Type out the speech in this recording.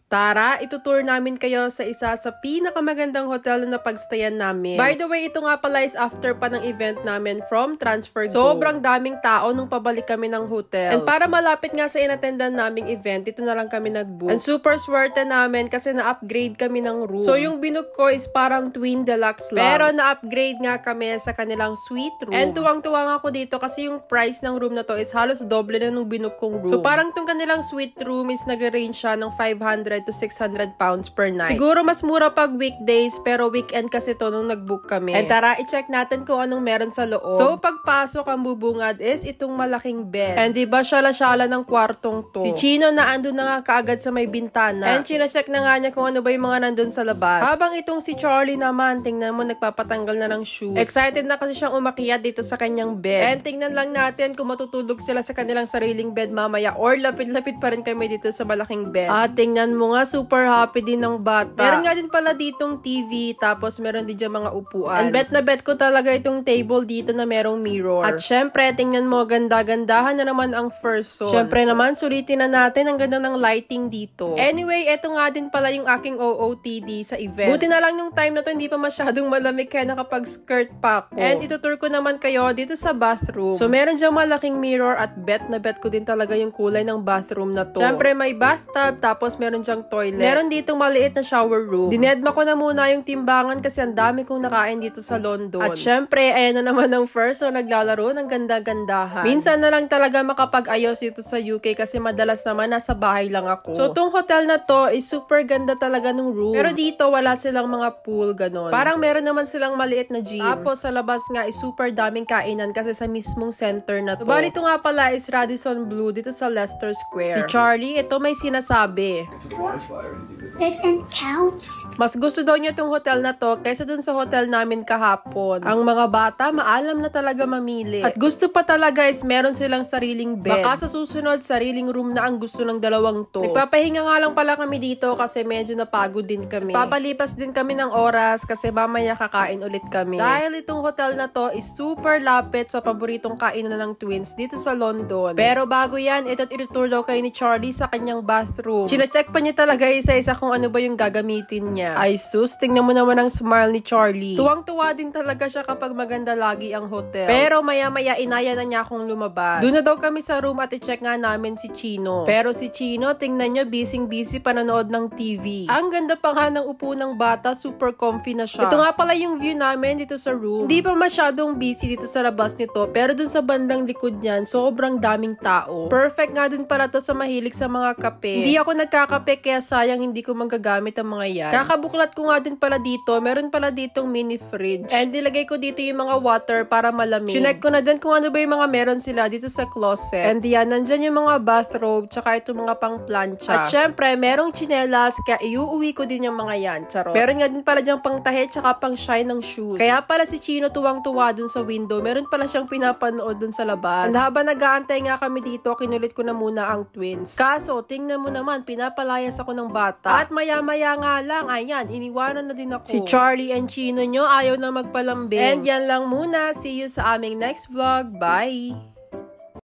Tara, itutour namin kayo sa isa sa pinakamagandang hotel na napagstayan namin. By the way, ito nga pala is after pa ng event namin from TransferGo. Sobrang daming tao nung pabalik kami ng hotel. And para malapit nga sa inattendan naming event, ito na lang kami nag-book. And super swerte namin kasi na-upgrade kami ng room. So yung binook ko is parang twin deluxe lang. Pero na-upgrade nga kami sa kanilang suite room. And tuwang-tuwa nga ako dito kasi yung price ng room na to is halos doble na nung binook kong room. So parang tong kanilang suite room is nagre-range siya ng 500 to 600 pounds per night. Siguro mas mura pag weekdays, pero weekend kasi to nung nag-book kami. And tara, i-check natin kung anong meron sa loob. So, pagpasok, ang bubungad is itong malaking bed. And diba, syala-syala ng kwartong to. Si Chino na andun na nga kaagad sa may bintana. And china-check na nga niya kung ano ba yung mga nandun sa labas. Habang itong si Charlie naman, tingnan mo, nagpapatanggal na ng shoes. Excited na kasi siyang umakyat dito sa kanyang bed. And tingnan lang natin kung matutulog sila sa kanilang sariling bed mamaya or lapit-lapit pa rin kami dito sa malaking bed. At tingnan mo nga, super happy din ng bata. Meron nga din pala ditong TV, tapos meron din dyan mga upuan. And bet na bet ko talaga itong table dito na merong mirror. At syempre, tingnan mo, ganda-gandahan na naman ang first zone. Syempre naman, sulitin na natin ang ganda ng lighting dito. Anyway, eto nga din pala yung aking OOTD sa event. Buti na lang yung time na to, hindi pa masyadong malamig kaya nakapag-skirt pa ako. And itutur ko naman kayo dito sa bathroom. So, meron dyang malaking mirror at bet na bet ko din talaga yung kulay ng bathroom na to. Syempre, may bathtub, tapos meron dyang toilet. Meron ditong maliit na shower room. Dinedma ko na muna yung timbangan kasi ang dami kong nakain dito sa London. At syempre, ayan na naman ang first so naglalaro ng ganda-gandahan. Minsan na lang talaga makapag-ayos dito sa UK kasi madalas naman nasa bahay lang ako. So, tong hotel na to is super ganda talaga ng room. Pero dito, wala silang mga pool, ganon. Parang meron naman silang maliit na gym. Tapos, sa labas nga is super daming kainan kasi sa mismong center na to. So, bali ito nga pala is Radisson Blu dito sa Leicester Square. Si Charlie, ito may sinasabi. It counts. Mas gusto daw niya itong hotel na to kaysa dun sa hotel namin kahapon. Ang mga bata, maalam na talaga mamili. At gusto pa talaga is meron silang sariling bed. Baka sa susunod, sariling room na ang gusto ng dalawang to. Nagpapahinga nga lang pala kami dito kasi medyo napagod din kami. Papalipas din kami ng oras kasi mamaya kakain ulit kami. Dahil itong hotel na to is super lapit sa paboritong kainan ng twins dito sa London. Pero bago yan, ito't itutur daw kayo ni Charlie sa kanyang bathroom. Chine-check pa niya talaga isa-isa kung ano ba yung gagamitin niya. Ay sus, tingnan mo naman ang smile ni Charlie. Tuwang-tuwa din talaga siya kapag maganda lagi ang hotel. Pero maya-maya inaya na niya akong lumabas. Doon na daw kami sa room at i-check nga namin si Chino. Pero si Chino, tingnan niyo, busy-busy panonood ng TV. Ang ganda pa nga ng upo ng bata, super comfy na siya. Ito nga pala yung view namin dito sa room. Hindi pa masyadong busy dito sa labas nito, pero dun sa bandang likod niyan, sobrang daming tao. Perfect nga din para to sa mahilig sa mga kape. Hindi ako nagkakape kaya sayang hindi ko magagamit ang mga yan. Kakabuklat ko nga din pala dito, meron pala ditong mini fridge. And nilagay ko dito yung mga water para malamig. Chinek ko na din kung ano ba yung mga meron sila dito sa closet. And yan, nandyan yung mga bathrobe, tsaka itong mga pang plancha. At syempre, merong chinelas, kaya iuuwi ko din yung mga yan. Charot. Meron nga din pala dyang pang tahe, tsaka pang shine ng shoes. Kaya pala si Chino tuwang-tuwa dun sa window. Meron pala siyang pinapanood dun sa labas. And habang nag-aantay nga kami dito, kinulit ko na muna ang twins. Kaso, tingnan mo naman, pinapalayas ako ng bata. At maya-maya nga lang, ayan, iniwanan na din ako. Si Charlie and Chino nyo, ayaw na magpalambing. And yan lang muna. See you sa aming next vlog. Bye!